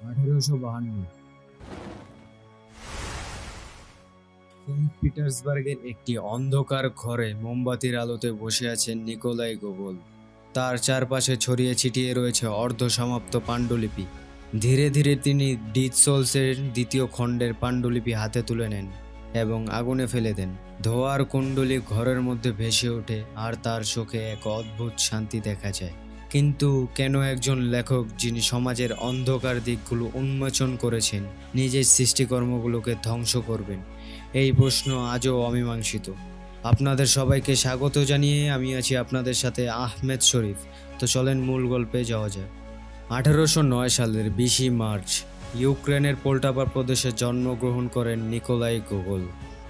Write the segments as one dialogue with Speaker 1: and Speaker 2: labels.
Speaker 1: 1852 Saint পিটার্সবার্গের একটি অন্ধকার ঘরে মোমবাতির আলোতে বসে আছেন নিকোলাই গোগোল। তার চারপাশে ছড়িয়ে ছিটিয়ে রয়েছে অর্ধসমাপ্ত পাণ্ডুলিপি। ধীরে ধীরে তিনি ডিড সোলসের দ্বিতীয় খণ্ডের পাণ্ডুলিপি হাতে তুলে নেন এবং আগুনে ফেলে দেন। ধোঁয়ার কুণ্ডলী ঘরের মধ্যে ভেসে ওঠে আর তার চোখে এক অদ্ভুত শান্তি দেখা যায়। কিন্তু কেন একজন লেখক যিনি সমাজের অন্ধকার দিকগুলো উন্মোচন করেছেন নিজের সৃষ্টিকর্মগুলোকে ধ্বংস করবেন? এই প্রশ্ন আজও অমীমাংসিত। আপনাদের সবাইকে স্বাগত জানিয়ে আমি আছি আপনাদের সাথে আহমেদ শরীফ। তো চলেন মূল গল্পে যাওয়া যাক। 1809 সালের 20 মার্চ ইউক্রেনের পোল্টাভা প্রদেশে জন্মগ্রহণ করেন নিকোলাই গোগোল।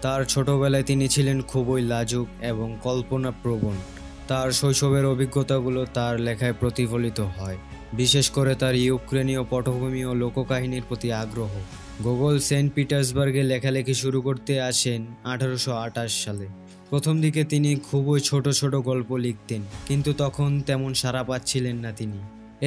Speaker 1: তার ছোটবেলায় তিনি ছিলেন খুবই লাজুক এবং কল্পনাপ্রবণ। তার শৈশবের অভিজ্ঞতাগুলো তার লেখায় প্রতিফলিত হয়, বিশেষ করে তার ইউক্রেনীয় পটভূমি ও লোককাহিনীর প্রতি আগ্রহ। গোগোল সেন্ট পিটার্সবার্গে লেখালেখি শুরু করতে আসেন 1828 সালে। প্রথম দিকে তিনি খুবই ছোট ছোট গল্প লিখতেন, কিন্তু তখন তেমন সাড়া পাচ্ছিলেন না তিনি।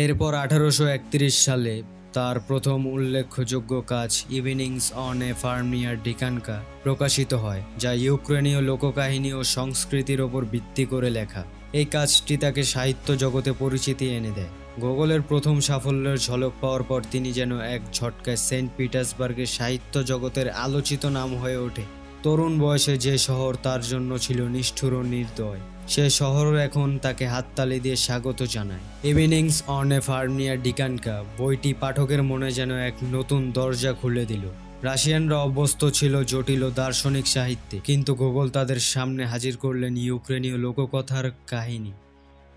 Speaker 1: এরপর 1831 সালে তার প্রথম উল্লেখযোগ্য কাজ evenings on a farm near Dikanka প্রকাশিত হয়, যা ইউক্রেনীয় লোককাহিনী ও সংস্কৃতির ওপর ভিত্তি করে লেখা। এই কাজটি তাকে সাহিত্য জগতে পরিচিতি এনে দেয়। গোগোলের প্রথম সাফল্যের ঝলক পাওয়ার পর তিনি যেন এক ঝটকায় সেন্ট পিটার্সবার্গের সাহিত্য জগতের আলোচিত নাম হয়ে ওঠে। তরুণ বয়সে যে শহর তার জন্য ছিল নিষ্ঠুর ও নির্দয়, সে শহর এখন তাকে হাততালি দিয়ে স্বাগত জানায়। Evenings on a farm near Dikanka বইটি পাঠকের মনে যেন এক নতুন দরজা খুলে দিল। রাশিয়ানরা অভ্যস্ত ছিল জটিল ও দার্শনিক সাহিত্যে, কিন্তু গোগোল তাদের সামনে হাজির করলেন ইউক্রেনীয় লোককথার কাহিনী।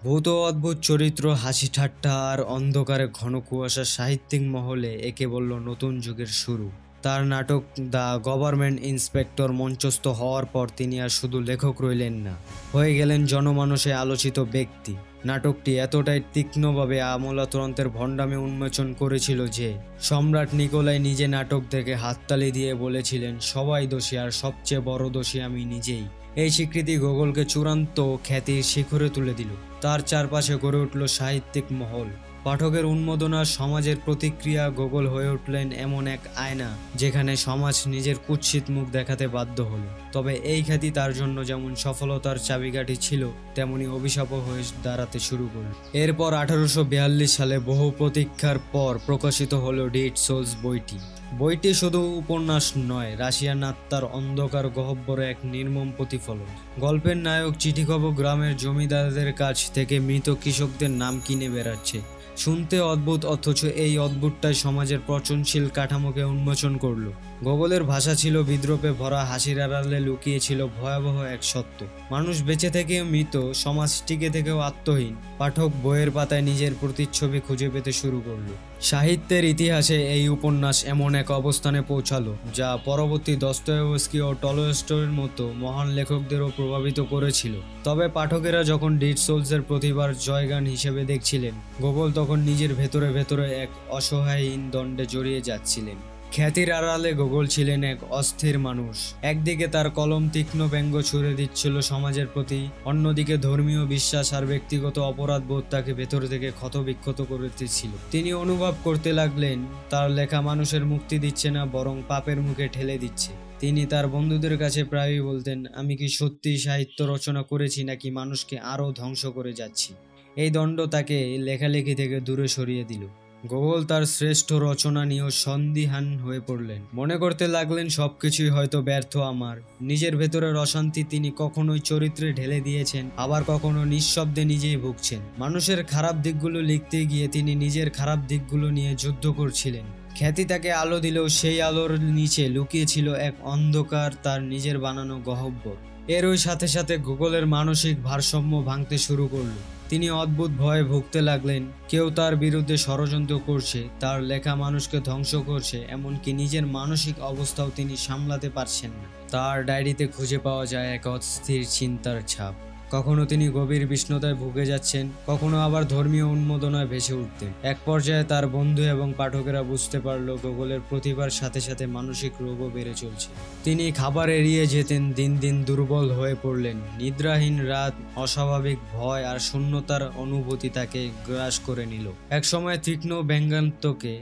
Speaker 1: ভূত ও অদ্ভুত চরিত্র, হাসি ঠাট্টা আর অন্ধকারে ঘন কুয়াশা সাহিত্যিক মহলে একে বলল নতুন যুগের শুরু। তার নাটক দ্য গভর্নমেন্ট ইন্সপেক্টর মঞ্চস্থ হওয়ার পর তিনি আর শুধু লেখক রইলেন না, হয়ে গেলেন জনমানসে আলোচিত ব্যক্তি। নাটকটি এতটাই তীক্ষ্ণভাবে আমলাতন্ত্রের ভণ্ডামি উন্মোচন করেছিল যে সম্রাট নিকোলাই নিজে নাটক দেখে হাততালি দিয়ে বলেছিলেন, সবাই দোষী আর সবচেয়ে বড় দোষী আমি নিজেই। এই স্বীকৃতি গোগোলকে চূড়ান্ত খ্যাতির শিখরে তুলে দিল। তার চারপাশে গড়ে উঠল সাহিত্যিক মহল, পাঠকের উন্মাদনা, সমাজের প্রতিক্রিয়া। গোগোল হয়ে উঠলেন এমন এক আয়না যেখানে সমাজ নিজের কুৎসিত মুখ দেখাতে বাধ্য হলো। তবে এই খ্যাতি তার জন্য যেমন সফলতার চাবিকাঠি ছিল, তেমনি অভিশাপও হয়ে দাঁড়াতে শুরু করল। এরপর 1842 সালে বহু প্রতীক্ষার পর প্রকাশিত হলো ডিড সোলস বইটি। বইটি শুধু উপন্যাস নয়, রাশিয়ান আত্মার অন্ধকার গহ্বরে এক নির্মম প্রতিফলন। গল্পের নায়ক চিঠিখবর গ্রামের জমিদারদের কাছ থেকে মৃত কৃষকদের নাম কিনে বেড়াচ্ছে। শুনতে অদ্ভুত, অথচ এই অদ্ভুতটাই সমাজের পচনশীল কাঠামোকে উন্মোচন করল। গোগোলের ভাষা ছিল বিদ্রূপে ভরা, হাসির আড়ালে লুকিয়ে ছিল ভয়াবহ এক সত্য। মানুষ বেঁচে থেকেও মৃত, সমাজ টিকে থেকেও আত্মহীন। পাঠক বইয়ের পাতায় নিজের প্রতিচ্ছবি খুঁজে পেতে শুরু করলো। সাহিত্যের ইতিহাসে এই উপন্যাস এমন এক অবস্থানে পৌঁছালো যা পরবর্তী দস্তয়েভস্কি ও টলস্টয়ের মতো মহান লেখকদেরও প্রভাবিত করেছিল। তবে পাঠকেরা যখন ডিড সোলসের প্রতিভার জয়গান হিসেবে দেখছিলেন, গোগোল তখন নিজের ভেতরে ভেতরে এক অসহায়হীন দ্বন্দ্বে জড়িয়ে যাচ্ছিলেন। খ্যাতির আড়ালে গোগোল ছিলেন এক অস্থির মানুষ। একদিকে তার কলম তীক্ষ্ণ ব্যঙ্গ ছুড়ে দিচ্ছিল সমাজের প্রতি, অন্যদিকে ধর্মীয় বিশ্বাস আর ব্যক্তিগত অপরাধ বোধ তাকে ভেতর থেকে ক্ষতবিক্ষত করতেছিল। তিনি অনুভব করতে লাগলেন তার লেখা মানুষের মুক্তি দিচ্ছে না, বরং পাপের মুখে ঠেলে দিচ্ছে। তিনি তার বন্ধুদের কাছে প্রায়ই বলতেন, আমি কি সত্যিই সাহিত্য রচনা করেছি নাকি মানুষকে আরও ধ্বংস করে যাচ্ছি? এই দ্বন্দ্ব তাকে লেখালেখি থেকে দূরে সরিয়ে দিল। গোগোল তার শ্রেষ্ঠ রচনা নিয়েও সন্দিহান হয়ে পড়লেন। মনে করতে লাগলেন সবকিছুই হয়তো ব্যর্থ আমার। নিজের ভেতরের অশান্তি তিনি কখনোই চরিত্রে ঢেলে দিয়েছেন, আবার কখনো নিঃশব্দে নিজেই ভুগছেন। মানুষের খারাপ দিকগুলো লিখতে গিয়ে তিনি নিজের খারাপ দিকগুলো নিয়ে যুদ্ধ করছিলেন। খ্যাতি তাকে আলো দিলেও সেই আলোর নিচে লুকিয়ে ছিল এক অন্ধকার, তার নিজের বানানো গহ্বর। এরই সাথে সাথে গোগোলের মানসিক ভারসাম্য ভাঙতে শুরু করলো। তিনি অদ্ভুত ভয়ে ভুগতে লাগলেন, কেউ তার বিরুদ্ধে ষড়যন্ত্র করছে, তার লেখা মানুষকে ধ্বংস করছে। এমনকি নিজের মানসিক অবস্থাও তিনি সামলাতে পারছেন না। তার ডায়েরিতে খুঁজে পাওয়া যায় এক অস্থির চিন্তার ছাপ। কখনো তিনি গভীর বিষণ্ণতায় ভুগে যাচ্ছেন, কখনো আবার ধর্মীয় উন্মাদনায় ভেসে উঠতেন। এক পর্যায়ে তার বন্ধু এবং পাঠকেরা বুঝতে পারল গোগোলের প্রতিভার সাথে সাথে মানসিক রোগও বেড়ে চলছে। তিনি খাবার এড়িয়ে যেতেন, দিন দিন দুর্বল হয়ে পড়লেন। নিদ্রাহীন রাত, অস্বাভাবিক ভয় আর শূন্যতার অনুভূতি তাকে গ্রাস করে নিল। একসময় তীক্ষ্ণ ব্যঙ্গাত্মকে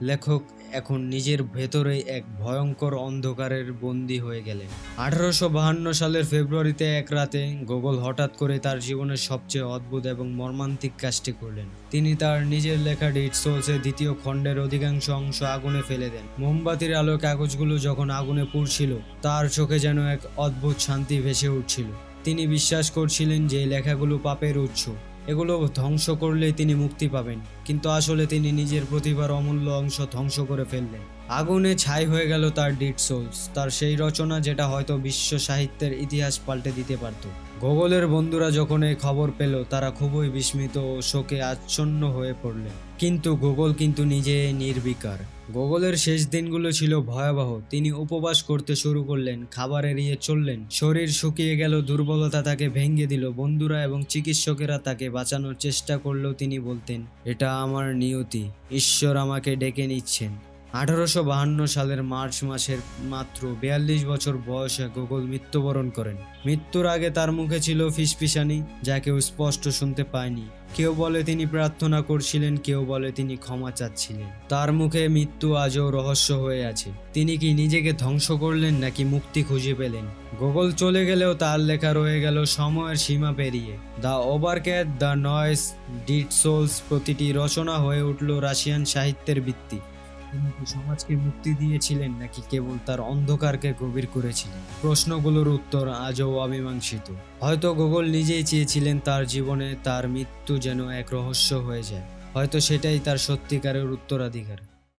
Speaker 1: লেখক এখন নিজের ভেতরেই এক ভয়ঙ্কর অন্ধকারের বন্দী হয়ে গেলেন। 1852 সালের ফেব্রুয়ারিতে এক রাতে গোগোল হঠাৎ করে তার জীবনের সবচেয়ে অদ্ভুত এবং মর্মান্তিক কাজটি করলেন। তিনি তার নিজের লেখা ডেড সোলসের দ্বিতীয় খণ্ডের অধিকাংশ অংশ আগুনে ফেলে দেন। মোমবাতির আলো কাগজগুলো যখন আগুনে পুড়ছিল, তার চোখে যেন এক অদ্ভুত শান্তি ভেসে উঠছিল। তিনি বিশ্বাস করছিলেন যে লেখাগুলো পাপের উৎস, এগুলো ধ্বংস করলেই তিনি মুক্তি পাবেন, কিন্তু আসলে তিনি নিজের প্রতিভার অমূল্য অংশ ধ্বংস করে ফেললেন। আগুনে ছাই হয়ে গেল তার ডেড সোলস, তার সেই রচনা যেটা হয়তো বিশ্ব সাহিত্যের ইতিহাস পাল্টে দিতে পারত। গোগলের বন্ধুরা যখন এই খবর পেল, তারা খুবই বিস্মিত ও শোকে আচ্ছন্ন হয়ে পড়লেন। কিন্তু গোগল কিন্তু নিজে নির্বিকার। গোগলের শেষ দিনগুলো ছিল ভয়াবহ। তিনি উপবাস করতে শুরু করলেন, খাবার এড়িয়ে চললেন, শরীর শুকিয়ে গেল, দুর্বলতা তাকে ভেঙে দিল। বন্ধুরা এবং চিকিৎসকেরা তাকে বাঁচানোর চেষ্টা করলেও তিনি বলতেন, এটা আমার নিয়তি, ঈশ্বর আমাকে ডেকে নিচ্ছেন। 1852 সালের মার্চ মাসের মাত্র 42 বছর বয়সে গোগল মৃত্যুবরণ করেন। মৃত্যুর আগে তার মুখে ছিল ফিসফিসানি, যা কেউ স্পষ্ট শুনতে পায়নি। কেউ বলে তিনি প্রার্থনা করছিলেন, কেউ বলে তিনি ক্ষমা চাচ্ছিলেন। তার মুখে মৃত্যু আজও রহস্য হয়ে আছে। তিনি কি নিজেকে ধ্বংস করলেন নাকি মুক্তি খুঁজে পেলেন? গোগল চলে গেলেও তার লেখা রয়ে গেল সময়ের সীমা পেরিয়ে। The overcoat, the nose, dead souls প্রতিটি রচনা হয়ে উঠল রাশিয়ান সাহিত্যের ভিত্তি। তিনি কি সমাজকে মুক্তি দিয়েছিলেন নাকি কেবল তার অন্ধকারকে গভীর করেছিলেন? প্রশ্নগুলোর উত্তর আজও অমীমাংসিত। হয়তো গোগল নিজেই চেয়েছিলেন তার জীবনে তার মৃত্যু যেন এক রহস্য হয়ে যায়। হয়তো সেটাই তার সত্যিকারের উত্তরাধিকার।